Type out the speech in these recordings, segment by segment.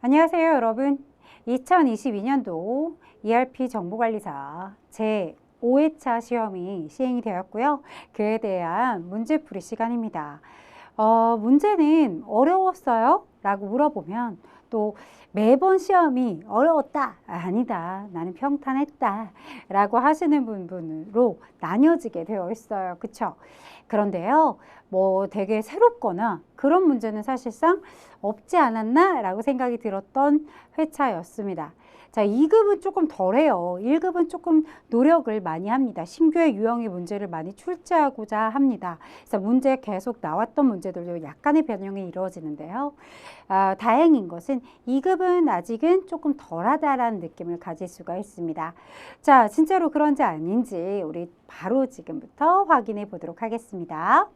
안녕하세요, 여러분. 2022년도 ERP 정보관리사 제5회차 시험이 시행이 되었고요. 그에 대한 문제풀이 시간입니다. 문제는 어려웠어요? 라고 물어보면 또 매번 시험이 어려웠다, 아니다, 나는 평탄했다 라고 하시는 분으로 나뉘어지게 되어 있어요. 그쵸? 그런데요, 되게 새롭거나 그런 문제는 사실상 없지 않았나 라고 생각이 들었던 회차였습니다. 자, 2급은 조금 덜해요. 1급은 조금 노력을 많이 합니다. 신규의 유형의 문제를 많이 출제하고자 합니다. 그래서 문제 계속 나왔던 문제들도 약간의 변형이 이루어지는데요. 다행인 것은 2급은 아직은 조금 덜하다라는 느낌을 가질 수가 있습니다. 자, 진짜로 그런지 아닌지 우리 바로 지금부터 확인해 보도록 하겠습니다.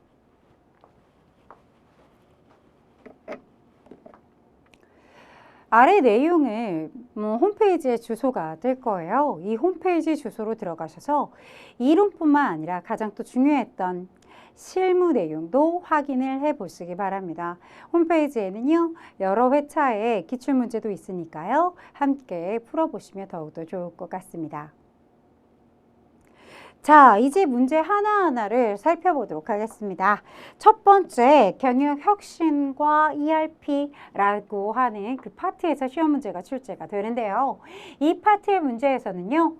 아래 내용을 홈페이지의 주소가 될 거예요. 이 홈페이지 주소로 들어가셔서 이론뿐만 아니라 가장 또 중요했던 실무 내용도 확인을 해 보시기 바랍니다. 홈페이지에는요, 여러 회차의 기출문제도 있으니까요. 함께 풀어보시면 더욱더 좋을 것 같습니다. 자, 이제 문제 하나하나를 살펴보도록 하겠습니다. 첫 번째, 경영혁신과 ERP라고 하는 그 파트에서 시험 문제가 출제가 되는데요. 이 파트의 문제에서는요,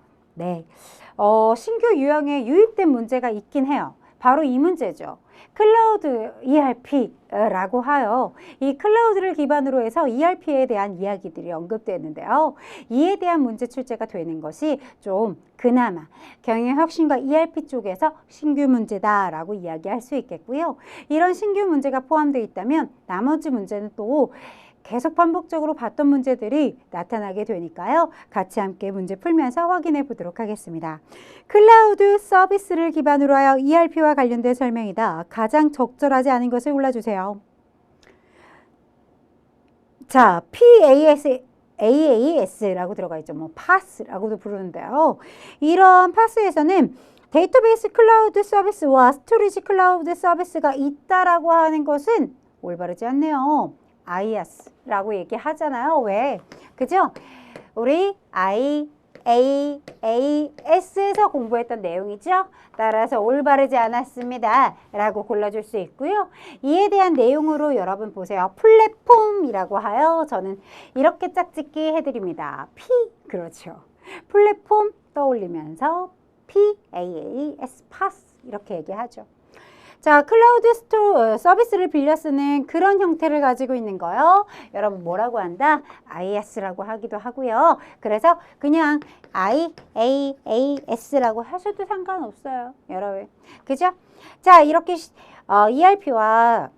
신규 유형에 유입된 문제가 있긴 해요. 바로 이 문제죠. 클라우드 ERP라고 하여 이 클라우드를 기반으로 해서 ERP에 대한 이야기들이 언급되는데요. 이에 대한 문제 출제가 되는 것이 좀 그나마 경영혁신과 ERP 쪽에서 신규 문제다라고 이야기할 수 있겠고요. 이런 신규 문제가 포함되어 있다면 나머지 문제는 또 계속 반복적으로 봤던 문제들이 나타나게 되니까요. 같이 함께 문제 풀면서 확인해 보도록 하겠습니다. 클라우드 서비스를 기반으로 하여 ERP와 관련된 설명이다. 가장 적절하지 않은 것을 골라주세요. 자, AAS라고 들어가 있죠. PaaS라고도 부르는데요. 이런 PaaS에서는 데이터베이스 클라우드 서비스와 스토리지 클라우드 서비스가 있다라고 하는 것은 올바르지 않네요. IaaS라고 얘기하잖아요. 왜? 그죠? 우리 IaaS에서 공부했던 내용이죠. 따라서 올바르지 않았습니다. 라고 골라줄 수 있고요. 이에 대한 내용으로 여러분 보세요. 플랫폼이라고 하여 저는 이렇게 짝짓기 해드립니다. 그렇죠. 플랫폼 떠올리면서 PaaS, PaaS 이렇게 얘기하죠. 자, 클라우드 서비스를 빌려 쓰는 그런 형태를 가지고 있는 거요. 여러분 뭐라고 한다? IaaS라고 하기도 하고요. 그래서 그냥 IaaS라고 하셔도 상관없어요. 여러분. 그죠? 자, 이렇게 ERP와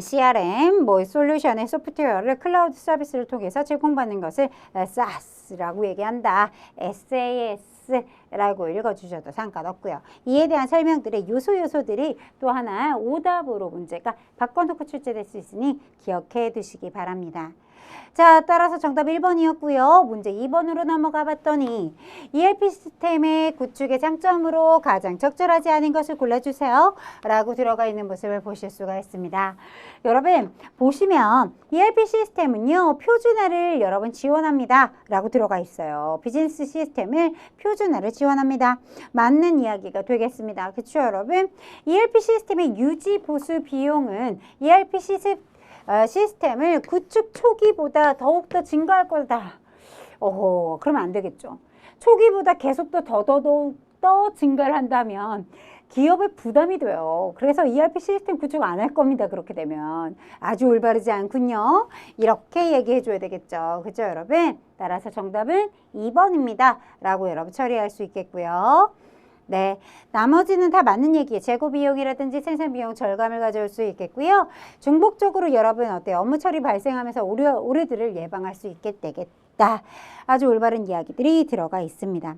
CRM, 솔루션의 소프트웨어를 클라우드 서비스를 통해서 제공받는 것을 SaaS라고 얘기한다. SaaS라고 읽어주셔도 상관없고요. 이에 대한 설명들의 요소들이 또 하나 오답으로 문제가 바꿔놓고 출제될 수 있으니 기억해 두시기 바랍니다. 자, 따라서 정답 1번이었고요. 문제 2번으로 넘어가 봤더니 ERP 시스템의 구축의 장점으로 가장 적절하지 않은 것을 골라주세요. 라고 들어가 있는 모습을 보실 수가 있습니다. 여러분 보시면 ERP 시스템은요. 표준화를 여러분 지원합니다. 라고 들어가 있어요. 비즈니스 시스템을 표준화를 지원합니다. 맞는 이야기가 되겠습니다. 그렇죠, 여러분? ERP 시스템의 유지 보수 비용은 ERP 시스템을 구축 초기보다 더욱더 증가할 거다. 그러면 안 되겠죠. 초기보다 계속 더더욱 증가를 한다면 기업의 부담이 돼요. 그래서 ERP 시스템 구축 안 할 겁니다. 그렇게 되면. 아주 올바르지 않군요. 이렇게 얘기해 줘야 되겠죠. 그죠, 여러분? 따라서 정답은 2번입니다. 라고 여러분 처리할 수 있겠고요. 네, 나머지는 다 맞는 얘기예요. 재고 비용이라든지 생산 비용 절감을 가져올 수 있겠고요. 중복적으로 여러분 어때요? 업무 처리 발생하면서 오류들을 예방할 수 있게 되겠다. 아주 올바른 이야기들이 들어가 있습니다.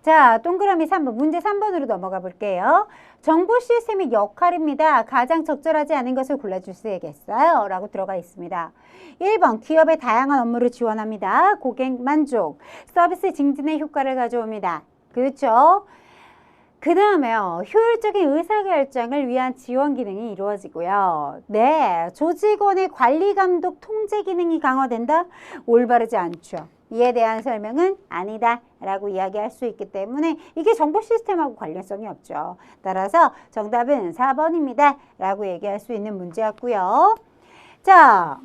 자, 동그라미 3번, 문제 3번으로 넘어가 볼게요. 정보 시스템의 역할입니다. 가장 적절하지 않은 것을 골라주시겠어요? 라고 들어가 있습니다. 1번, 기업의 다양한 업무를 지원합니다. 고객 만족, 서비스 증진의 효과를 가져옵니다. 그렇죠? 그 다음에요. 효율적인 의사결정을 위한 지원 기능이 이루어지고요. 네, 조직원의 관리, 감독, 통제 기능이 강화된다? 올바르지 않죠. 이에 대한 설명은 아니다 라고 이야기할 수 있기 때문에 이게 정보 시스템하고 관련성이 없죠. 따라서 정답은 4번입니다 라고 얘기할 수 있는 문제였고요. 자,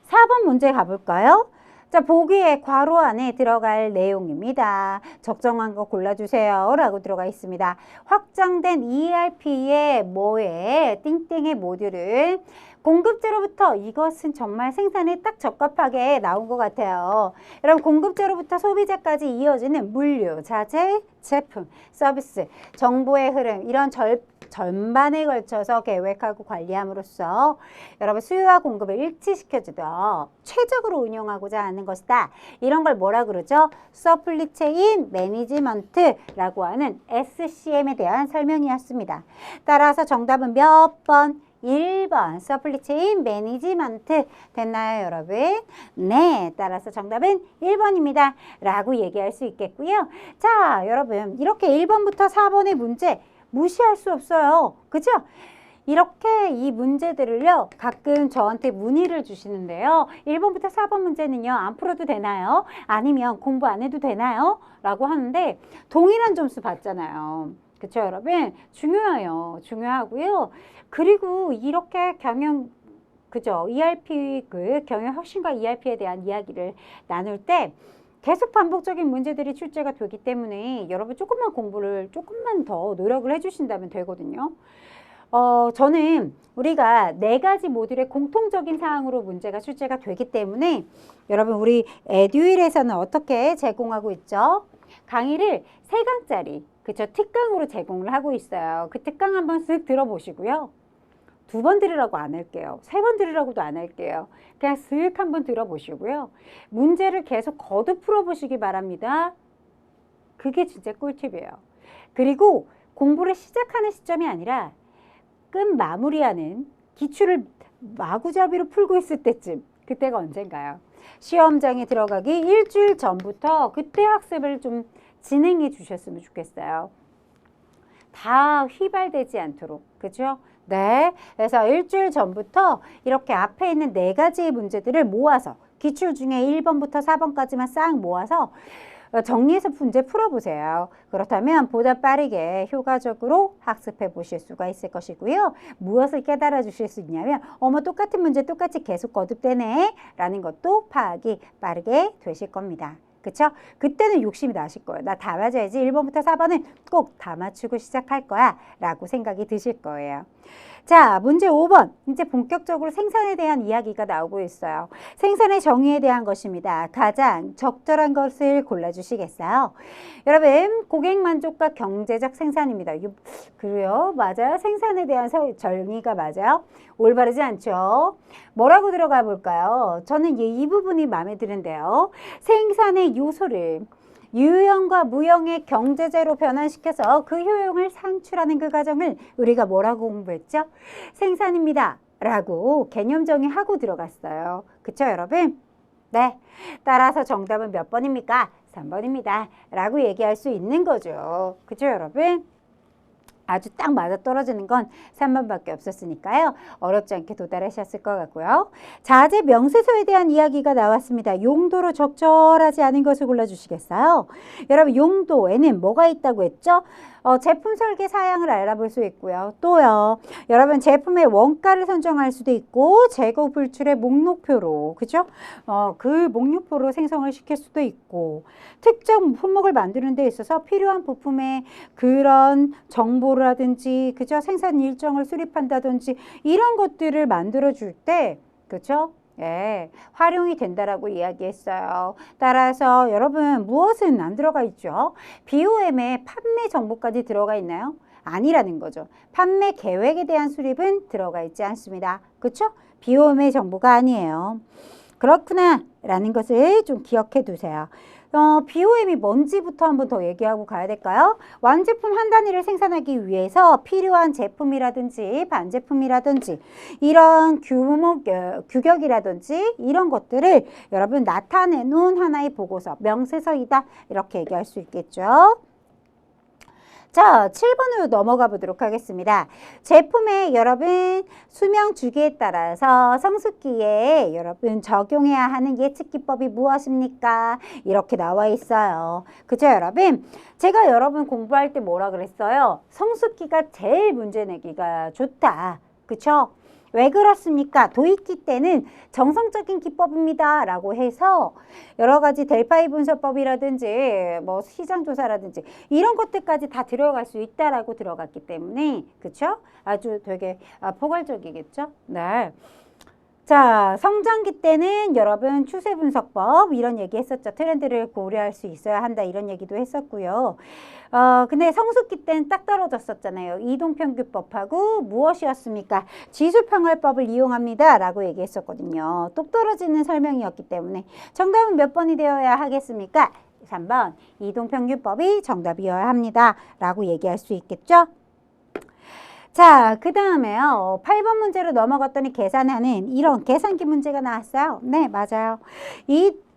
4번 문제 가볼까요? 자, 보기에 괄호 안에 들어갈 내용입니다. 적정한 거 골라주세요 라고 들어가 있습니다. 확장된 ERP의 뭐에 띵띵의 모듈을 공급자로부터, 이것은 정말 생산에 딱 적합하게 나온 것 같아요. 여러분, 공급자로부터 소비자까지 이어지는 물류, 자재, 제품, 서비스, 정보의 흐름, 이런 전반에 걸쳐서 계획하고 관리함으로써 여러분 수요와 공급을 일치시켜주더 최적으로 운영하고자 하는 것이다. 이런 걸 뭐라 그러죠? 서플리 체인 매니지먼트라고 하는 SCM에 대한 설명이었습니다. 따라서 정답은 몇 번? 1번 서플리 체인 매니지먼트 됐나요, 여러분? 네, 따라서 정답은 1번입니다 라고 얘기할 수 있겠고요. 자, 여러분, 이렇게 1번부터 4번의 문제 무시할 수 없어요. 그죠? 이렇게 이 문제들을요, 가끔 저한테 문의를 주시는데요. 1번부터 4번 문제는요, 안 풀어도 되나요? 아니면 공부 안 해도 되나요? 라고 하는데 동일한 점수 받잖아요. 그쵸, 여러분? 중요해요. 중요하고요. 그리고 이렇게 그죠? ERP, 경영 혁신과 ERP에 대한 이야기를 나눌 때 계속 반복적인 문제들이 출제가 되기 때문에 여러분 조금만 더 노력을 해주신다면 되거든요. 저는 우리가 4가지 모듈의 공통적인 사항으로 문제가 출제가 되기 때문에 여러분 우리 에듀윌에서는 어떻게 제공하고 있죠? 강의를 3강짜리, 그쵸? 특강으로 제공을 하고 있어요. 그 특강 한번 쓱 들어보시고요. 2번 들으라고 안 할게요. 3번 들으라고도 안 할게요. 그냥 쓱 한번 들어보시고요. 문제를 계속 거듭 풀어보시기 바랍니다. 그게 진짜 꿀팁이에요. 그리고 공부를 시작하는 시점이 아니라 끝 마무리하는, 기출을 마구잡이로 풀고 있을 때쯤, 그때가 언젠가요? 시험장에 들어가기 일주일 전부터 그때 학습을 좀 진행해 주셨으면 좋겠어요. 다 휘발되지 않도록. 그죠? 네. 그래서 일주일 전부터 이렇게 앞에 있는 4가지의 문제들을 모아서 기출 중에 1번부터 4번까지만 싹 모아서 정리해서 문제 풀어보세요. 그렇다면 보다 빠르게 효과적으로 학습해 보실 수가 있을 것이고요. 무엇을 깨달아 주실 수 있냐면 어머, 똑같은 문제 똑같이 계속 거듭되네 라는 것도 파악이 빠르게 되실 겁니다. 그쵸? 그때는 욕심이 나실 거예요. 나 다 맞아야지. 1번부터 4번은 꼭 다 맞추고 시작할 거야 라고 생각이 드실 거예요. 자, 문제 5번. 이제 본격적으로 생산에 대한 이야기가 나오고 있어요. 생산의 정의에 대한 것입니다. 가장 적절한 것을 골라주시겠어요? 여러분, 고객 만족과 경제적 생산입니다. 그래요? 맞아요? 생산에 대한 정의가 맞아요? 올바르지 않죠? 뭐라고 들어가 볼까요? 저는 이 부분이 마음에 드는데요. 생산의 요소를 유형과 무형의 경제재로 변환시켜서 그 효용을 산출하는 그 과정을 우리가 뭐라고 공부했죠? 생산입니다 라고 개념 정의하고 들어갔어요. 그쵸, 여러분? 네. 따라서 정답은 몇 번입니까? 3번입니다 라고 얘기할 수 있는 거죠. 그쵸, 여러분? 아주 딱 맞아떨어지는 건 3번밖에 없었으니까요. 어렵지 않게 도달하셨을 것 같고요. 자재 명세서에 대한 이야기가 나왔습니다. 용도로 적절하지 않은 것을 골라주시겠어요? 여러분, 용도에는 뭐가 있다고 했죠? 제품 설계 사양을 알아볼 수 있고요. 또요, 여러분 제품의 원가를 선정할 수도 있고 재고 불출의 목록표로, 그죠? 그 목록표로 생성을 시킬 수도 있고, 특정 품목을 만드는 데 있어서 필요한 부품의 그런 정보라든지, 그죠? 생산 일정을 수립한다든지 이런 것들을 만들어 줄 때, 그죠? 예, 활용이 된다라고 이야기했어요. 따라서 여러분 무엇은 안 들어가 있죠? BOM에 판매 정보까지 들어가 있나요? 아니라는 거죠. 판매 계획에 대한 수립은 들어가 있지 않습니다. 그렇죠? BOM의 정보가 아니에요. 그렇구나 라는 것을 좀 기억해 두세요. BOM이 뭔지부터 한번 더 얘기하고 가야 될까요? 완제품 한 단위를 생산하기 위해서 필요한 제품이라든지 반제품이라든지 이런 규격이라든지 이런 것들을 여러분 나타내 놓은 하나의 보고서, 명세서이다 이렇게 얘기할 수 있겠죠. 자, 7번으로 넘어가 보도록 하겠습니다. 제품의 여러분 수명 주기에 따라서 성숙기에 여러분 적용해야 하는 예측 기법이 무엇입니까? 이렇게 나와 있어요. 그죠, 여러분? 제가 여러분 공부할 때 뭐라 그랬어요? 성숙기가 제일 문제 내기가 좋다. 그쵸? 왜 그렇습니까? 도입기 때는 정성적인 기법입니다. 라고 해서 여러 가지 델파이 분석법이라든지 뭐 시장조사라든지 이런 것들까지 다 들어갈 수 있다라고 들어갔기 때문에 그쵸? 아주 되게 포괄적이겠죠? 네. 자, 성장기 때는 여러분 추세 분석법 이런 얘기 했었죠. 트렌드를 고려할 수 있어야 한다 이런 얘기도 했었고요. 근데 성숙기 때는 딱 떨어졌었잖아요. 이동평균법하고 무엇이었습니까? 지수평활법을 이용합니다 라고 얘기했었거든요. 똑 떨어지는 설명이었기 때문에 정답은 몇 번이 되어야 하겠습니까? 3번 이동평균법이 정답이어야 합니다 라고 얘기할 수 있겠죠? 자, 그 다음에요. 8번 문제로 넘어갔더니 계산하는 이런 계산기 문제가 나왔어요. 네, 맞아요.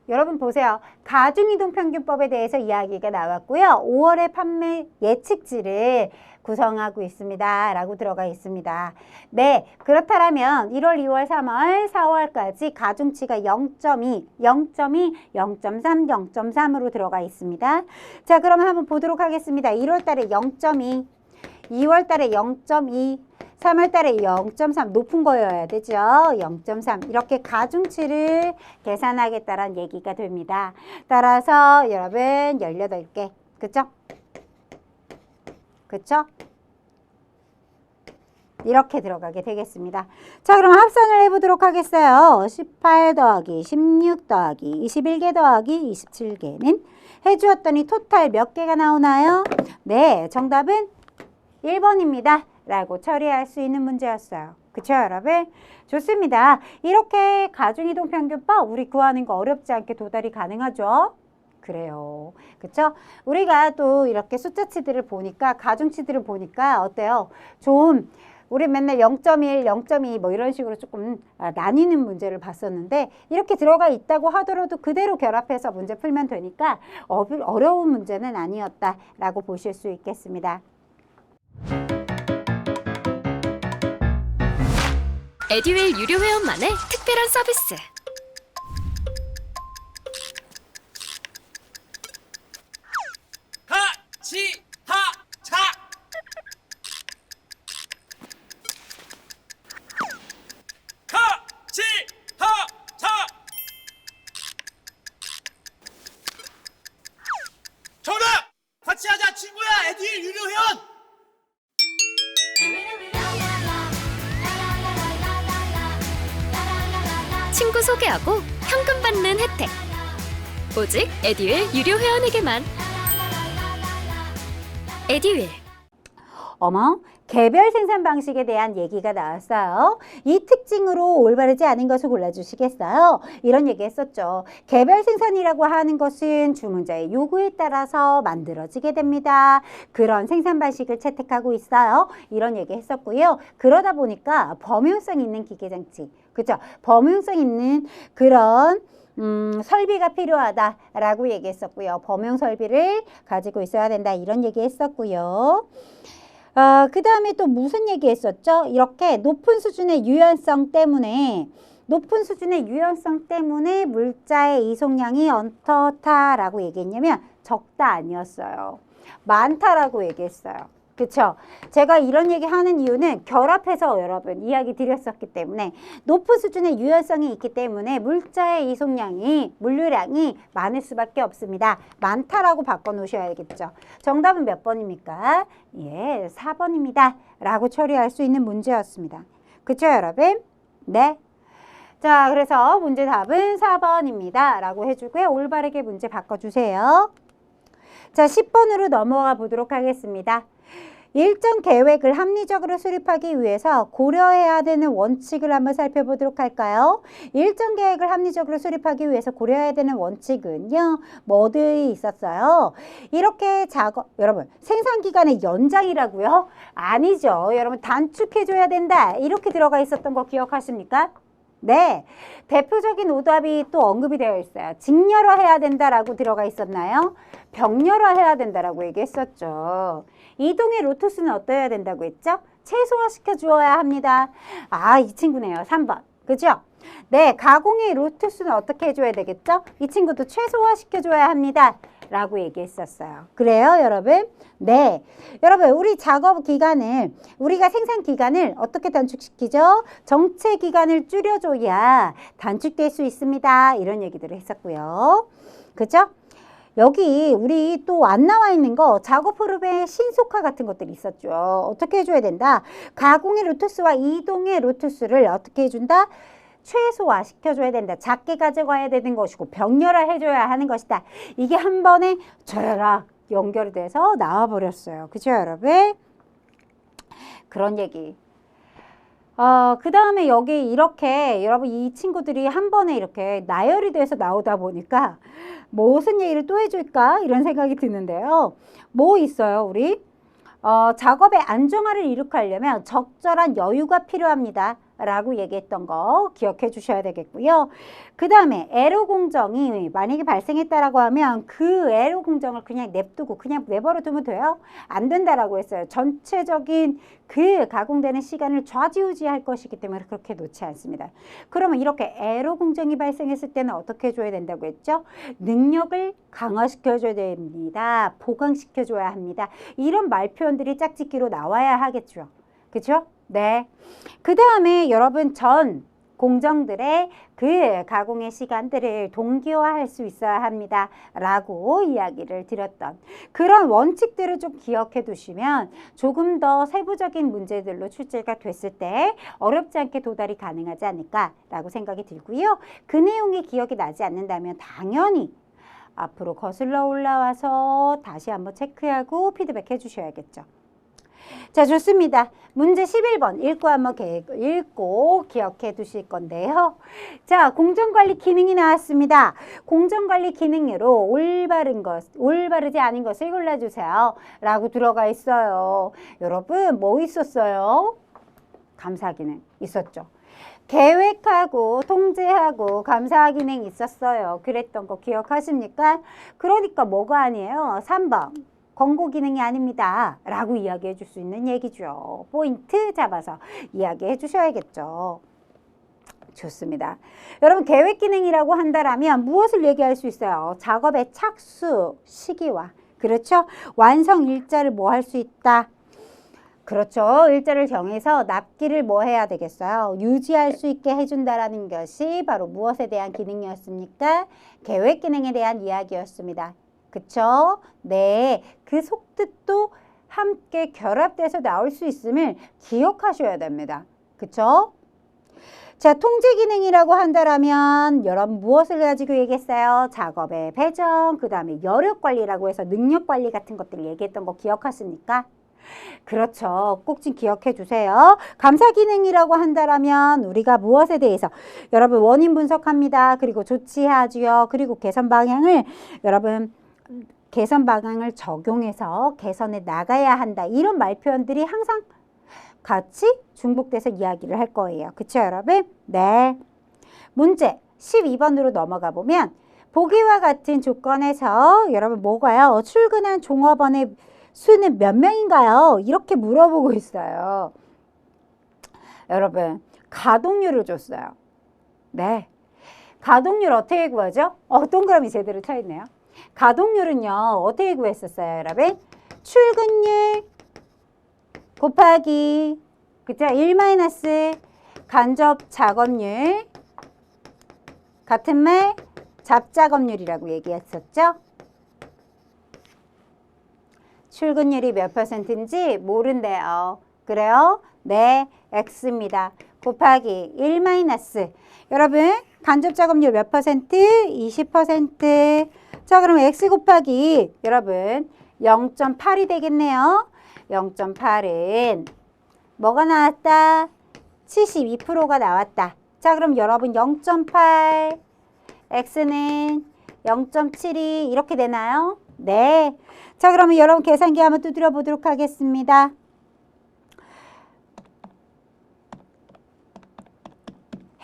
여러분 보세요. 가중이동평균법에 대해서 이야기가 나왔고요. 5월의 판매 예측치를 구성하고 있습니다. 라고 들어가 있습니다. 네, 그렇다면 1월, 2월, 3월, 4월까지 가중치가 0.2, 0.2, 0.3, 0.3으로 들어가 있습니다. 자, 그러면 한번 보도록 하겠습니다. 1월 달에 0.2. 2월 달에 0.2, 3월 달에 0.3 높은 거여야 되죠. 0.3 이렇게 가중치를 계산하겠다는 얘기가 됩니다. 따라서 여러분 18개 그쵸? 그쵸? 이렇게 들어가게 되겠습니다. 자, 그럼 합산을 해보도록 하겠어요. 18 더하기 16 더하기 21개 더하기 27개는 해주었더니 토탈 몇 개가 나오나요? 네, 정답은 1번입니다. 라고 처리할 수 있는 문제였어요. 그쵸, 여러분? 좋습니다. 이렇게 가중이동평균법 우리 구하는 거 어렵지 않게 도달이 가능하죠? 그래요. 그쵸? 우리가 또 이렇게 숫자치들을 보니까 가중치들을 보니까 어때요? 좀 우리 맨날 0.1, 0.2 뭐 이런 식으로 조금 나뉘는 문제를 봤었는데 이렇게 들어가 있다고 하더라도 그대로 결합해서 문제 풀면 되니까 어려운 문제는 아니었다라고 보실 수 있겠습니다. 에듀윌 유료 회원만의 특별한 서비스. 하치하차 하치하차 정답! 같이 하자 친구야 에듀윌 유료 회원! 친구 소개하고 현금 받는 혜택. 오직 에듀윌 유료 회원에게만. 에듀윌. 어머, 개별 생산 방식에 대한 얘기가 나왔어요. 이 특징으로 올바르지 않은 것을 골라주시겠어요? 이런 얘기 했었죠. 개별 생산이라고 하는 것은 주문자의 요구에 따라서 만들어지게 됩니다. 그런 생산 방식을 채택하고 있어요. 이런 얘기 했었고요. 그러다 보니까 범용성 있는 기계장치, 그렇죠? 범용성 있는 그런 설비가 필요하다라고 얘기했었고요. 범용 설비를 가지고 있어야 된다. 이런 얘기 했었고요. 그 다음에 또 무슨 얘기 했었죠? 이렇게 높은 수준의 유연성 때문에 물자의 이송량이 어떻다라고 얘기했냐면 적다 아니었어요. 많다라고 얘기했어요. 그쵸? 제가 이런 얘기 하는 이유는 결합해서 여러분 이야기 드렸었기 때문에 높은 수준의 유연성이 있기 때문에 물자의 이송량이, 물류량이 많을 수밖에 없습니다. 많다라고 바꿔 놓으셔야겠죠. 정답은 몇 번입니까? 예, 4번입니다. 라고 처리할 수 있는 문제였습니다. 그쵸, 여러분? 네. 자, 그래서 문제 답은 4번입니다. 라고 해주고요. 올바르게 문제 바꿔주세요. 자, 10번으로 넘어가 보도록 하겠습니다. 일정 계획을 합리적으로 수립하기 위해서 고려해야 되는 원칙을 한번 살펴보도록 할까요? 일정 계획을 합리적으로 수립하기 위해서 고려해야 되는 원칙은요. 뭐들이 있었어요? 이렇게 여러분 생산기간의 연장이라고요? 아니죠. 여러분 단축해줘야 된다. 이렇게 들어가 있었던 거 기억하십니까? 네, 대표적인 오답이 또 언급이 되어 있어요. 직렬화 해야 된다라고 들어가 있었나요? 병렬화 해야 된다라고 얘기했었죠. 이동의 로투스는 어떠해야 된다고 했죠? 최소화시켜 주어야 합니다. 아, 이 친구네요. 3번. 그죠? 네, 가공의 로투스는 어떻게 해줘야 되겠죠? 이 친구도 최소화시켜 줘야 합니다. 라고 얘기했었어요. 그래요, 여러분? 네. 여러분, 우리 작업 기간을, 우리가 생산 기간을 어떻게 단축시키죠? 정체 기간을 줄여줘야 단축될 수 있습니다. 이런 얘기들을 했었고요. 그죠? 여기 우리 또 안 나와 있는 거 작업 흐름의 신속화 같은 것들이 있었죠. 어떻게 해줘야 된다? 가공의 로투스와 이동의 로투스를 어떻게 해준다? 최소화 시켜줘야 된다. 작게 가져가야 되는 것이고 병렬화 해줘야 하는 것이다. 이게 한 번에 저라락 연결돼서 나와버렸어요. 그죠, 여러분? 그런 얘기. 그 다음에 여기 이렇게 여러분 이 친구들이 한 번에 이렇게 나열이 돼서 나오다 보니까 무슨 얘기를 또 해줄까? 이런 생각이 드는데요. 뭐 있어요, 우리? 작업의 안정화를 이룩하려면 적절한 여유가 필요합니다. 라고 얘기했던 거 기억해 주셔야 되겠고요. 그 다음에 에러 공정이 만약에 발생했다라고 하면 그 에러 공정을 그냥 냅두고 그냥 내버려 두면 돼요? 안 된다라고 했어요. 전체적인 그 가공되는 시간을 좌지우지할 것이기 때문에 그렇게 놓지 않습니다. 그러면 이렇게 에러 공정이 발생했을 때는 어떻게 해줘야 된다고 했죠? 능력을 강화시켜줘야 됩니다. 보강시켜줘야 합니다. 이런 말 표현들이 짝짓기로 나와야 하겠죠. 그렇죠? 네. 그 다음에 여러분 전 공정들의 그 가공의 시간들을 동기화할 수 있어야 합니다. 라고 이야기를 드렸던 그런 원칙들을 좀 기억해 두시면 조금 더 세부적인 문제들로 출제가 됐을 때 어렵지 않게 도달이 가능하지 않을까라고 생각이 들고요. 그 내용이 기억이 나지 않는다면 당연히 앞으로 거슬러 올라와서 다시 한번 체크하고 피드백 해 주셔야겠죠. 자, 좋습니다. 문제 11번 읽고 한번 읽고 기억해 두실 건데요. 자, 공정관리 기능이 나왔습니다. 공정관리 기능으로 올바르지 않은 것을 골라주세요. 라고 들어가 있어요. 여러분, 뭐 있었어요? 감사 기능 있었죠. 계획하고 통제하고 감사 기능 있었어요. 그랬던 거 기억하십니까? 그러니까 뭐가 아니에요? 3번. 권고 기능이 아닙니다. 라고 이야기해 줄 수 있는 얘기죠. 포인트 잡아서 이야기해 주셔야겠죠. 좋습니다. 여러분 계획 기능이라고 한다면 무엇을 얘기할 수 있어요? 작업의 착수 시기와 그렇죠? 완성 일자를 뭐 할 수 있다? 그렇죠. 일자를 정해서 납기를 뭐 해야 되겠어요? 유지할 수 있게 해준다라는 것이 바로 무엇에 대한 기능이었습니까? 계획 기능에 대한 이야기였습니다. 그쵸? 네. 그 속뜻도 함께 결합돼서 나올 수 있음을 기억하셔야 됩니다. 그쵸? 자, 통제 기능이라고 한다면 여러분 무엇을 가지고 얘기했어요? 작업의 배정, 그 다음에 여력 관리라고 해서 능력 관리 같은 것들을 얘기했던 거 기억하십니까? 그렇죠. 꼭 좀 기억해 주세요. 감사 기능이라고 한다면 우리가 무엇에 대해서 여러분 원인 분석합니다. 그리고 조치하지요. 그리고 개선 방향을 여러분 개선 방향을 적용해서 개선해 나가야 한다. 이런 말 표현들이 항상 같이 중복돼서 이야기를 할 거예요. 그쵸, 여러분? 네. 문제 12번으로 넘어가 보면 보기와 같은 조건에서 여러분 뭐가요? 출근한 종업원의 수는 몇 명인가요? 이렇게 물어보고 있어요. 여러분, 가동률을 줬어요. 네. 가동률 어떻게 구하죠? 동그라미 제대로 쳐 있네요. 가동률은요, 어떻게 구했었어요, 여러분? 출근율 곱하기, 그죠? 1 마이너스 간접 작업률, 같은 말 잡작업률이라고 얘기했었죠? 출근율이 몇 %인지 모른대요. 그래요? 네, X입니다. 곱하기 1 마이너스. 여러분, 간접 작업률 몇 %? 20%. 자, 그럼 X 곱하기 여러분 0.8이 되겠네요. 0.8은 뭐가 나왔다? 72%가 나왔다. 자, 그럼 여러분 0.8, X는 0.72 이렇게 되나요? 네. 자, 그러면 여러분 계산기 한번 두드려 보도록 하겠습니다.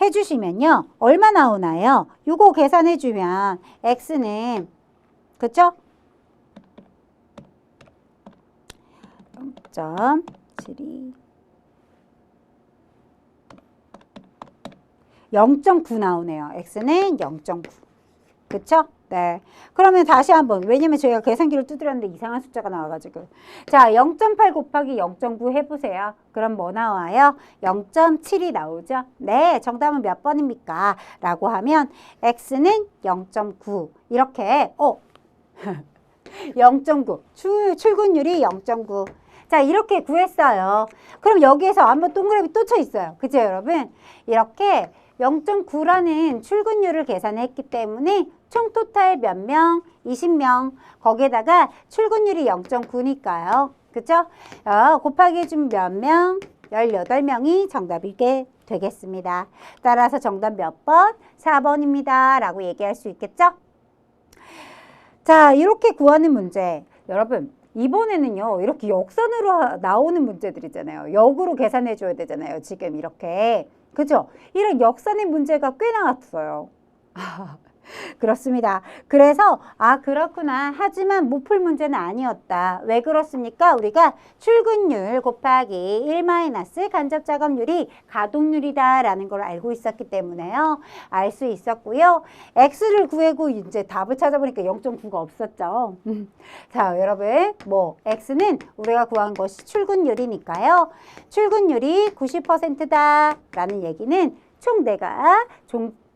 해주시면요. 얼마 나오나요? 요거 계산해주면 x는 그쵸? 0.72 0.9 나오네요. x는 0.9 그쵸? 네. 그러면 다시 한번 왜냐면 저희가 계산기를 두드렸는데 이상한 숫자가 나와가지고 자 0.8 곱하기 0.9 해보세요. 그럼 뭐 나와요? 0.7이 나오죠? 네. 정답은 몇 번입니까? 라고 하면 x는 0.9 이렇게 0.9 출근율이 0.9 자 이렇게 구했어요. 그럼 여기에서 한번 동그라미 또 쳐 있어요. 그죠 여러분? 이렇게 0.9라는 출근율을 계산했기 때문에 총 토탈 몇 명? 20명. 거기에다가 출근율이 0.9니까요. 그쵸? 곱하기 해주면 몇 명? 18명이 정답이게 되겠습니다. 따라서 정답 몇 번? 4번입니다. 라고 얘기할 수 있겠죠? 자, 이렇게 구하는 문제. 여러분, 이번에는요, 이렇게 역선으로 나오는 문제들이잖아요. 역으로 계산해 줘야 되잖아요. 지금 이렇게. 그죠? 이런 역선의 문제가 꽤 나왔어요. 그렇습니다. 그래서 그렇구나. 하지만 못 풀 문제는 아니었다. 왜 그렇습니까? 우리가 출근율 곱하기 1 간접 작업률이 가동률이다 라는 걸 알고 있었기 때문에요. 알 수 있었고요. x를 구하고 이제 답을 찾아보니까 0.9가 없었죠. 자, 여러분 x는 우리가 구한 것이 출근율이니까요. 출근율이 90%다 라는 얘기는 총 내가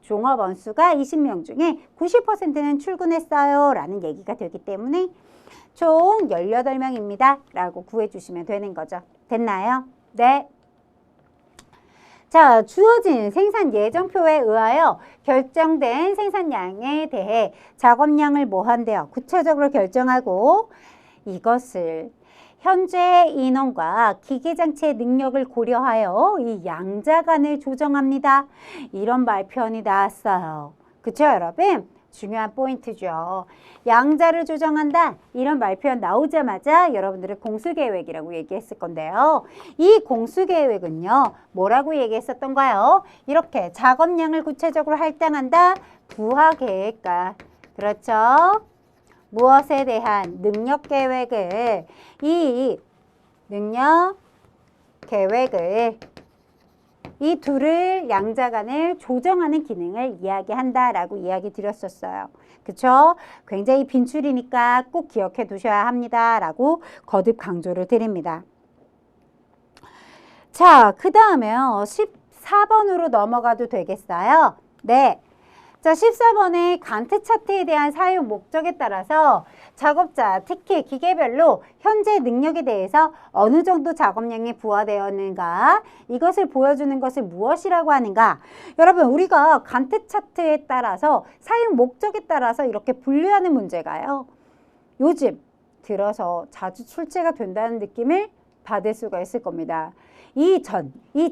종업 원수가 20명 중에 90%는 출근했어요 라는 얘기가 되기 때문에 총 18명입니다 라고 구해주시면 되는 거죠. 됐나요? 네. 자, 주어진 생산 예정표에 의하여 결정된 생산량에 대해 작업량을 뭐 한대요? 구체적으로 결정하고 이것을 현재 인원과 기계장치의 능력을 고려하여 이 양자간을 조정합니다. 이런 말편이 나왔어요. 그쵸 여러분? 중요한 포인트죠. 양자를 조정한다. 이런 말표현 나오자마자 여러분들은 공수계획이라고 얘기했을 건데요. 이 공수계획은요. 뭐라고 얘기했었던가요? 이렇게 작업량을 구체적으로 할당한다. 부하계획과 그렇죠? 무엇에 대한 능력계획을 이 능력계획을 이 둘을 양자간을 조정하는 기능을 이야기한다라고 이야기 드렸었어요. 그쵸? 굉장히 빈출이니까 꼭 기억해 두셔야 합니다. 라고 거듭 강조를 드립니다. 자, 그 다음에요. 14번으로 넘어가도 되겠어요? 네. 자, 14번의 간트 차트에 대한 사용 목적에 따라서 작업자, 특히 기계별로 현재 능력에 대해서 어느 정도 작업량이 부과되었는가 이것을 보여주는 것을 무엇이라고 하는가. 여러분 우리가 간트 차트에 따라서 사용 목적에 따라서 이렇게 분류하는 문제가요. 요즘 들어서 자주 출제가 된다는 느낌을 받을 수가 있을 겁니다. 이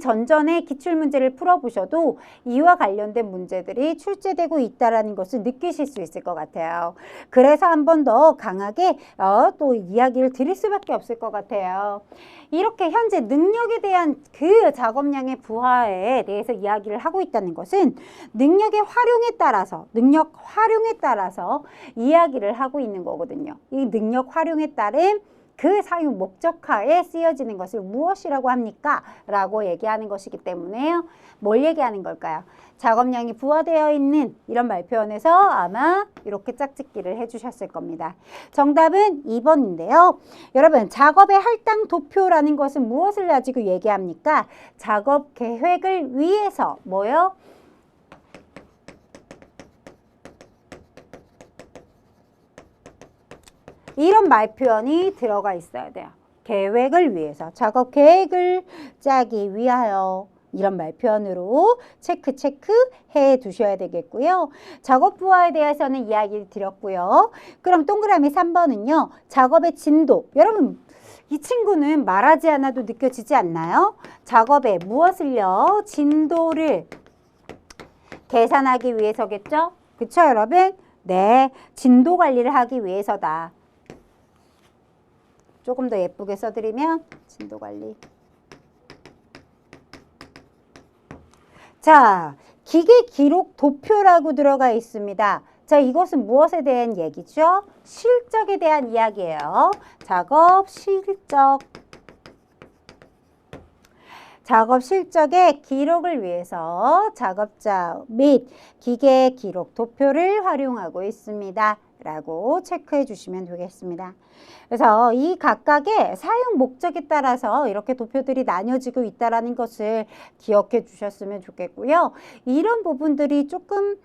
전전의 기출문제를 풀어보셔도 이와 관련된 문제들이 출제되고 있다는 것을 느끼실 수 있을 것 같아요. 그래서 한 번 더 강하게 또 이야기를 드릴 수밖에 없을 것 같아요. 이렇게 현재 능력에 대한 그 작업량의 부하에 대해서 이야기를 하고 있다는 것은 능력 활용에 따라서 이야기를 하고 있는 거거든요. 이 능력 활용에 따른 그 사용 목적하에 쓰여지는 것을 무엇이라고 합니까? 라고 얘기하는 것이기 때문에요. 뭘 얘기하는 걸까요? 작업량이 부하되어 있는 이런 말표현에서 아마 이렇게 짝짓기를 해주셨을 겁니다. 정답은 2번인데요. 여러분 작업의 할당 도표라는 것은 무엇을 가지고 얘기합니까? 작업 계획을 위해서 뭐요? 이런 말표현이 들어가 있어야 돼요. 계획을 위해서, 작업 계획을 짜기 위하여 이런 말표현으로 체크해 두셔야 되겠고요. 작업 부하에 대해서는 이야기 드렸고요. 그럼 동그라미 3번은요. 작업의 진도. 여러분 이 친구는 말하지 않아도 느껴지지 않나요? 작업에 무엇을요? 진도를 계산하기 위해서겠죠? 그쵸 여러분? 네, 진도 관리를 하기 위해서다. 조금 더 예쁘게 써드리면 진도 관리. 자, 기계 기록 도표라고 들어가 있습니다. 자, 이것은 무엇에 대한 얘기죠? 실적에 대한 이야기예요. 작업 실적. 작업 실적의 기록을 위해서 작업자 및 기계 기록 도표를 활용하고 있습니다. 라고 체크해 주시면 되겠습니다. 그래서 이 각각의 사용 목적에 따라서 이렇게 도표들이 나뉘어지고 있다는 것을 기억해 주셨으면 좋겠고요. 이런 부분들이 조금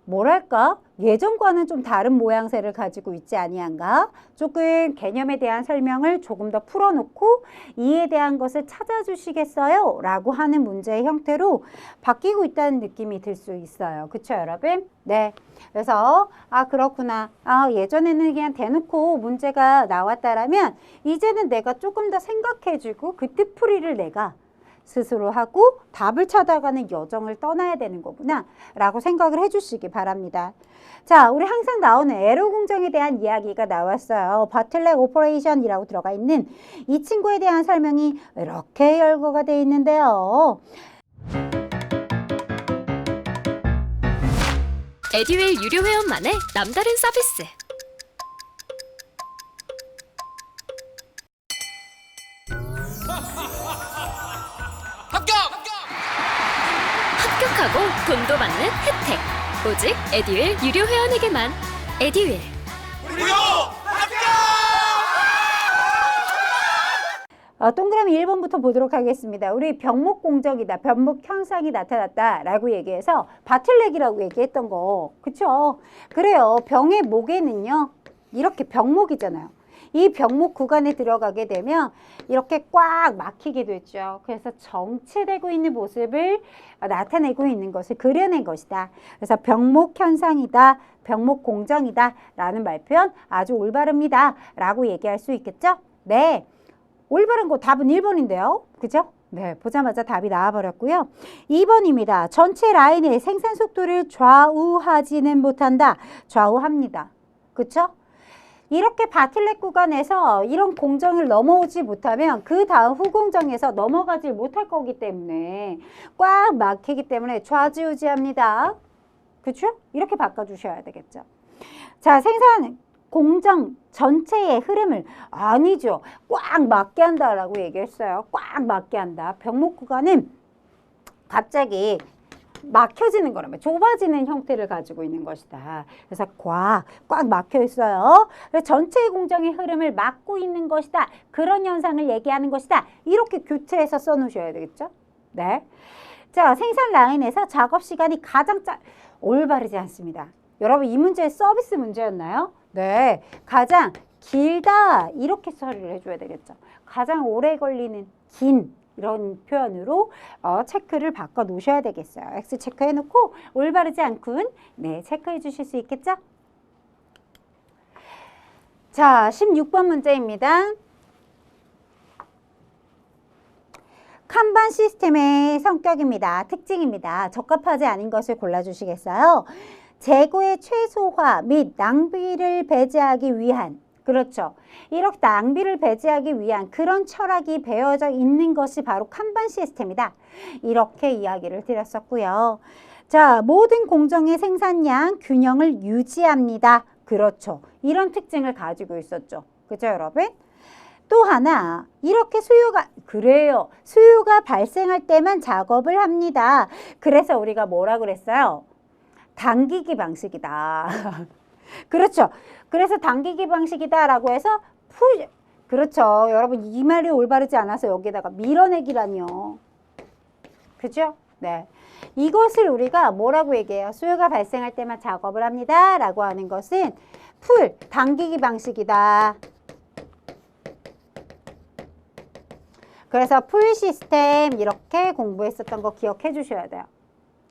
뭐랄까? 예전과는 좀 다른 모양새를 가지고 있지 아니한가? 조금 개념에 대한 설명을 조금 더 풀어놓고 이에 대한 것을 찾아주시겠어요? 라고 하는 문제의 형태로 바뀌고 있다는 느낌이 들 수 있어요. 그쵸, 여러분? 네. 그래서 그렇구나. 예전에는 그냥 대놓고 문제가 나왔다라면 이제는 내가 조금 더 생각해주고 그 뜻풀이를 내가 스스로 하고 답을 찾아가는 여정을 떠나야 되는 거구나 라고 생각을 해주시기 바랍니다. 자, 우리 항상 나오는 에러 공정에 대한 이야기가 나왔어요. 바틀렉 오퍼레이션이라고 들어가 있는 이 친구에 대한 설명이 이렇게 열거가 되어 있는데요. 에듀윌 유료 회원만의 남다른 서비스. 합격하고 돈도 받는 혜택. 오직 에듀윌 유료 회원에게만. 에듀윌. 무료 합격! 동그라미 1번부터 보도록 하겠습니다. 우리 병목 공정이다, 병목 현상이 나타났다 라고 얘기해서 바틀렉이라고 얘기했던 거, 그쵸? 그래요. 병의 목에는요, 이렇게 병목이잖아요. 이 병목 구간에 들어가게 되면 이렇게 꽉 막히게 되죠. 그래서 정체되고 있는 모습을 나타내고 있는 것을 그려낸 것이다. 그래서 병목 현상이다, 병목 공정이다 라는 말표현 아주 올바릅니다 라고 얘기할 수 있겠죠? 네, 올바른 거 답은 1번인데요. 그죠? 네, 보자마자 답이 나와버렸고요. 2번입니다. 전체 라인의 생산 속도를 좌우하지는 못한다. 좌우합니다. 그쵸? 이렇게 바틀렉 구간에서 이런 공정을 넘어오지 못하면 그 다음 후공정에서 넘어가지 못할 거기 때문에 꽉 막히기 때문에 좌지우지합니다. 그렇죠? 이렇게 바꿔주셔야 되겠죠. 자, 생산 공정 전체의 흐름을 아니죠. 꽉 막게 한다라고 얘기했어요. 꽉 막게 한다. 병목 구간은 갑자기 막혀지는 거라면 좁아지는 형태를 가지고 있는 것이다. 그래서 꽉 막혀 있어요. 그래서 전체의 공정의 흐름을 막고 있는 것이다. 그런 현상을 얘기하는 것이다. 이렇게 교체해서 써놓으셔야 되겠죠. 네. 자, 생산 라인에서 작업 시간이 가장 올바르지 않습니다. 여러분, 이 문제 서비스 문제였나요? 네. 가장 길다. 이렇게 처리를 해줘야 되겠죠. 가장 오래 걸리는 긴 이런 표현으로 체크를 바꿔 놓으셔야 되겠어요. X 체크해 놓고 올바르지 않군. 네, 체크해 주실 수 있겠죠? 자, 16번 문제입니다. 칸반 시스템의 성격입니다. 특징입니다. 적합하지 않은 것을 골라주시겠어요? 재고의 최소화 및 낭비를 배제하기 위한, 그렇죠. 이렇게 낭비를 배제하기 위한 그런 철학이 배어져 있는 것이 바로 칸반 시스템이다. 이렇게 이야기를 드렸었고요. 자, 모든 공정의 생산량 균형을 유지합니다. 그렇죠. 이런 특징을 가지고 있었죠. 그죠, 여러분? 또 하나, 이렇게 그래요. 수요가 발생할 때만 작업을 합니다. 그래서 우리가 뭐라 그랬어요? 당기기 방식이다. 그렇죠. 그래서 당기기 방식이다라고 해서 그렇죠. 여러분, 이 말이 올바르지 않아서 여기다가 밀어내기라뇨. 그죠? 네. 이것을 우리가 뭐라고 얘기해요? 수요가 발생할 때만 작업을 합니다. 라고 하는 것은 당기기 방식이다. 그래서 풀 시스템 이렇게 공부했었던 거 기억해 주셔야 돼요.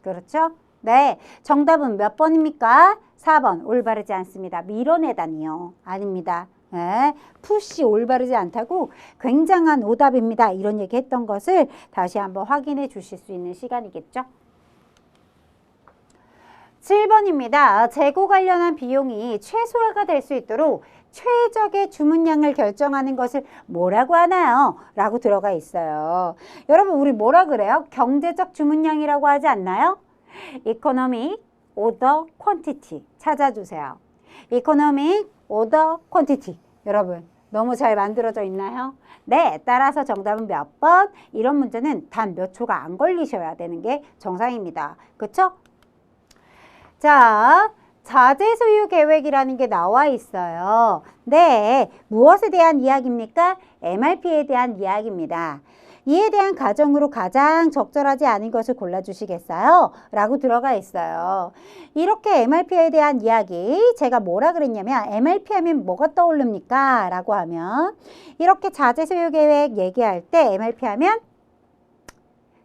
그렇죠? 네. 정답은 몇 번입니까? 4번. 올바르지 않습니다. 밀어내다니요. 아닙니다. 네. 푸시 올바르지 않다고 굉장한 오답입니다. 이런 얘기 했던 것을 다시 한번 확인해 주실 수 있는 시간이겠죠? 7번입니다. 재고 관련한 비용이 최소화가 될 수 있도록 최적의 주문량을 결정하는 것을 뭐라고 하나요? 라고 들어가 있어요. 여러분 우리 뭐라 그래요? 경제적 주문량이라고 하지 않나요? Economic Order Quantity 찾아주세요. Economic Order Quantity. 여러분 너무 잘 만들어져 있나요? 네, 따라서 정답은 몇 번? 이런 문제는 단 몇 초가 안 걸리셔야 되는 게 정상입니다. 그쵸? 자, 자재 소유 계획이라는 게 나와 있어요. 네, 무엇에 대한 이야기입니까? MRP에 대한 이야기입니다. 이에 대한 가정으로 가장 적절하지 않은 것을 골라주시겠어요? 라고 들어가 있어요. 이렇게 MRP에 대한 이야기, 제가 뭐라 그랬냐면 MRP 하면 뭐가 떠오릅니까? 라고 하면 이렇게 자재 소유 계획 얘기할 때 MRP 하면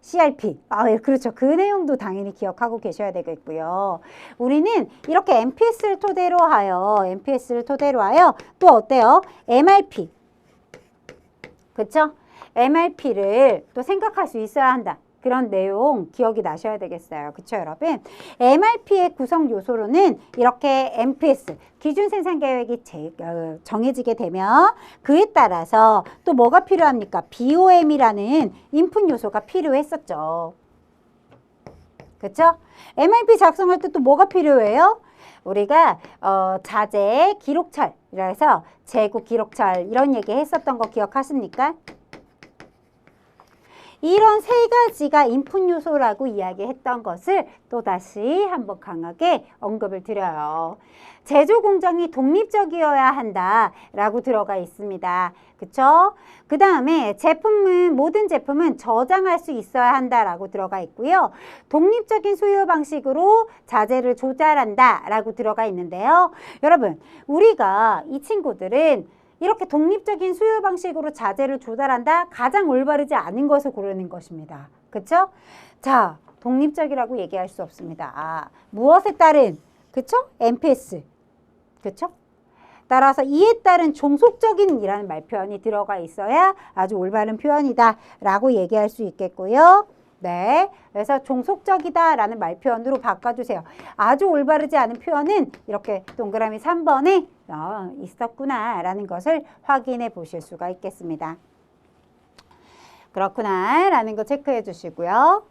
CRP. 예, 그렇죠. 그 내용도 당연히 기억하고 계셔야 되겠고요. 우리는 이렇게 MPS를 토대로 하여 또 어때요? MRP. 그쵸? MRP를 또 생각할 수 있어야 한다. 그런 내용 기억이 나셔야 되겠어요. 그쵸, 여러분? MRP의 구성 요소로는 이렇게 MPS, 기준 생산 계획이 정해지게 되면 그에 따라서 또 뭐가 필요합니까? BOM이라는 인풋 요소가 필요했었죠. 그쵸? MRP 작성할 때 또 뭐가 필요해요? 우리가 자재 기록철, 그래서 재고 기록철 이런 얘기 했었던 거 기억하십니까? 이런 세 가지가 인풋 요소라고 이야기했던 것을 또다시 한번 강하게 언급을 드려요. 제조 공정이 독립적이어야 한다라고 들어가 있습니다. 그쵸? 그 다음에 모든 제품은 저장할 수 있어야 한다라고 들어가 있고요. 독립적인 수요 방식으로 자재를 조달한다라고 들어가 있는데요. 여러분, 우리가 이 친구들은 이렇게 독립적인 수요 방식으로 자재를 조달한다. 가장 올바르지 않은 것을 고르는 것입니다. 그쵸? 자, 독립적이라고 얘기할 수 없습니다. 무엇에 따른? 그쵸? MPS. 그쵸? 따라서 이에 따른 종속적인 이라는 말 표현이 들어가 있어야 아주 올바른 표현이다 라고 얘기할 수 있겠고요. 네, 그래서 종속적이다 라는 말 표현으로 바꿔주세요. 아주 올바르지 않은 표현은 이렇게 동그라미 3번에 있었구나 라는 것을 확인해 보실 수가 있겠습니다. 그렇구나 라는 거 체크해 주시고요.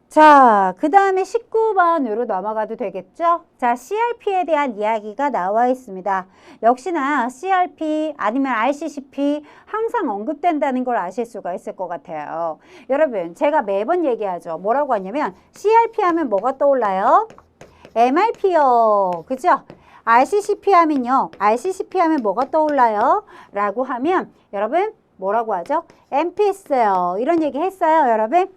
자, 그 다음에 19번으로 넘어가도 되겠죠? 자, CRP에 대한 이야기가 나와 있습니다. 역시나 CRP 아니면 RCCP 항상 언급된다는 걸 아실 수가 있을 것 같아요. 여러분, 제가 매번 얘기하죠. 뭐라고 하냐면 CRP 하면 뭐가 떠올라요? MRP요. 그죠? RCCP 하면요. RCCP 하면 뭐가 떠올라요? 라고 하면 여러분 뭐라고 하죠? MPS요. 이런 얘기 했어요, 여러분?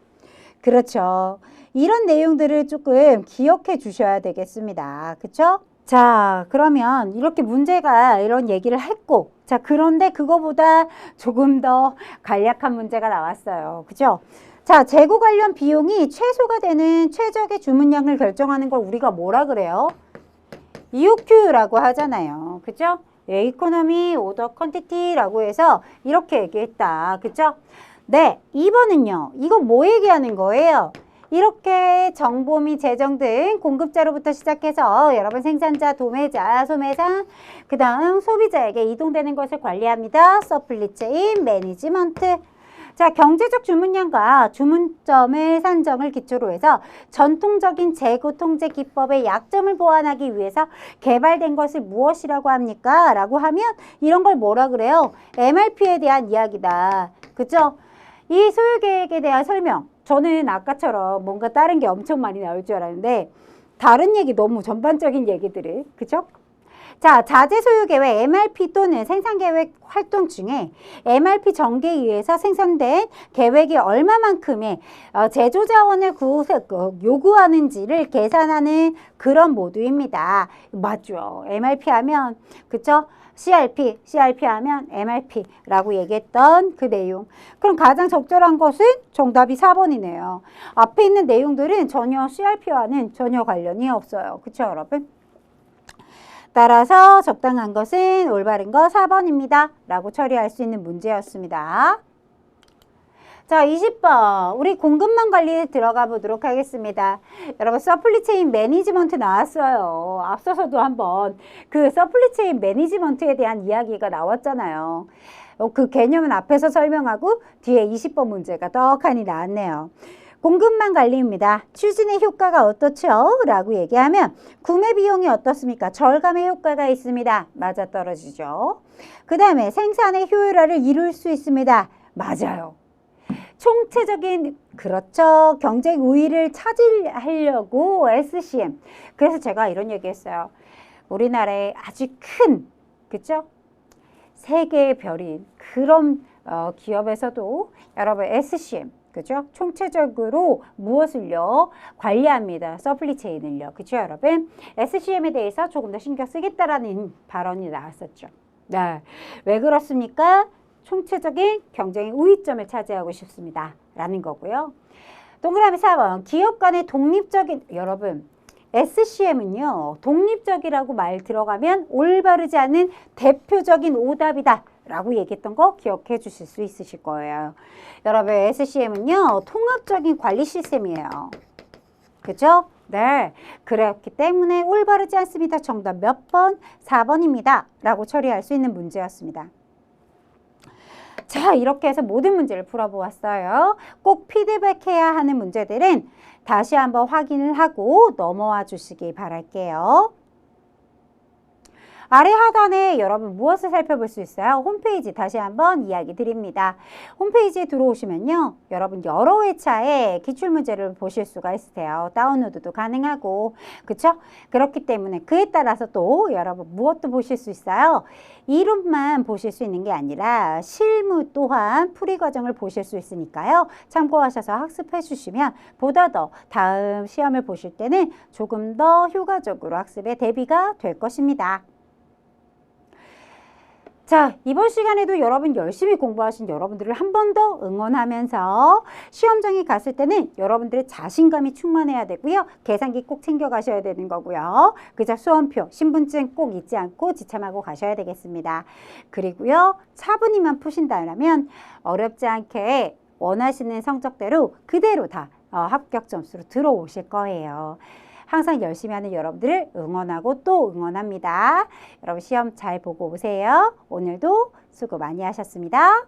그렇죠. 이런 내용들을 조금 기억해 주셔야 되겠습니다. 그쵸? 자, 그러면 이렇게 문제가 이런 얘기를 했고, 자, 그런데 그거보다 조금 더 간략한 문제가 나왔어요. 그죠? 자, 재고 관련 비용이 최소가 되는 최적의 주문량을 결정하는 걸 우리가 뭐라 그래요? EOQ라고 하잖아요. 그죠? 예, 이코노미 오더 퀀티티라고 해서 이렇게 얘기했다. 그죠? 네, 2번은요. 이거 뭐 얘기하는 거예요? 이렇게 정보 및 재정 등 공급자로부터 시작해서 여러분 생산자, 도매자, 소매사, 그 다음 소비자에게 이동되는 것을 관리합니다. 서플리 체인 매니지먼트. 자, 경제적 주문량과 주문점을 산정을 기초로 해서 전통적인 재고 통제 기법의 약점을 보완하기 위해서 개발된 것을 무엇이라고 합니까? 라고 하면 이런 걸 뭐라 그래요? MRP에 대한 이야기다. 그죠? 이 소유계획에 대한 설명. 저는 아까처럼 뭔가 다른 게 엄청 많이 나올 줄 알았는데 다른 얘기 너무 전반적인 얘기들을. 그죠? 자, 자재 소유 계획 MRP 또는 생산 계획 활동 중에 MRP 전개에 의해서 생산된 계획이 얼마만큼의 제조 자원을 요구하는지를 계산하는 그런 모듈입니다. 맞죠? MRP 하면 그쵸? CRP 하면 MRP라고 얘기했던 그 내용. 그럼 가장 적절한 것은 정답이 4번이네요. 앞에 있는 내용들은 전혀 CRP와는 전혀 관련이 없어요. 그쵸, 여러분? 따라서 적당한 것은 올바른 거 4번입니다. 라고 처리할 수 있는 문제였습니다. 자, 20번. 우리 공급망 관리에 들어가 보도록 하겠습니다. 여러분, 서플리체인 매니지먼트 나왔어요. 앞서서도 한번 그 서플리체인 매니지먼트에 대한 이야기가 나왔잖아요. 그 개념은 앞에서 설명하고 뒤에 20번 문제가 떡하니 나왔네요. 공급망 관리입니다. 추진의 효과가 어떻죠? 라고 얘기하면 구매 비용이 어떻습니까? 절감의 효과가 있습니다. 맞아떨어지죠. 그 다음에 생산의 효율화를 이룰 수 있습니다. 맞아요. 총체적인 그렇죠. 경쟁 우위를 차지하려고 SCM. 그래서 제가 이런 얘기했어요. 우리나라의 아주 큰 그죠? 세계의 별인 그런 기업에서도 여러분 SCM 그죠? 총체적으로 무엇을요? 관리합니다. 서플리체인을요. 그죠 여러분? SCM에 대해서 조금 더 신경 쓰겠다라는 발언이 나왔었죠. 네. 왜 그렇습니까? 총체적인 경쟁의 우위점을 차지하고 싶습니다. 라는 거고요. 동그라미 4번. 기업 간의 독립적인 여러분 SCM은요. 독립적이라고 말 들어가면 올바르지 않은 대표적인 오답이다. 라고 얘기했던 거 기억해 주실 수 있으실 거예요. 여러분 SCM은요. 통합적인 관리 시스템이에요. 그죠? 네. 그렇기 때문에 올바르지 않습니다. 정답 몇 번? 4번입니다. 라고 처리할 수 있는 문제였습니다. 자, 이렇게 해서 모든 문제를 풀어보았어요. 꼭 피드백해야 하는 문제들은 다시 한번 확인을 하고 넘어와 주시기 바랄게요. 아래 하단에 여러분 무엇을 살펴볼 수 있어요? 홈페이지 다시 한번 이야기 드립니다. 홈페이지에 들어오시면요. 여러분 여러 회차의 기출문제를 보실 수가 있으세요. 다운로드도 가능하고 그쵸? 그렇기 때문에 그에 따라서 또 여러분 무엇도 보실 수 있어요. 이론만 보실 수 있는 게 아니라 실무 또한 풀이 과정을 보실 수 있으니까요. 참고하셔서 학습해 주시면 보다 더 다음 시험을 보실 때는 조금 더 효과적으로 학습에 대비가 될 것입니다. 자, 이번 시간에도 여러분 열심히 공부하신 여러분들을 한 번 더 응원하면서 시험장에 갔을 때는 여러분들의 자신감이 충만해야 되고요. 계산기 꼭 챙겨가셔야 되는 거고요. 그저 수험표, 신분증 꼭 잊지 않고 지참하고 가셔야 되겠습니다. 그리고요. 차분히만 푸신다면 어렵지 않게 원하시는 성적대로 그대로 다 합격 점수로 들어오실 거예요. 항상 열심히 하는 여러분들을 응원하고 또 응원합니다. 여러분 시험 잘 보고 오세요. 오늘도 수고 많이 하셨습니다.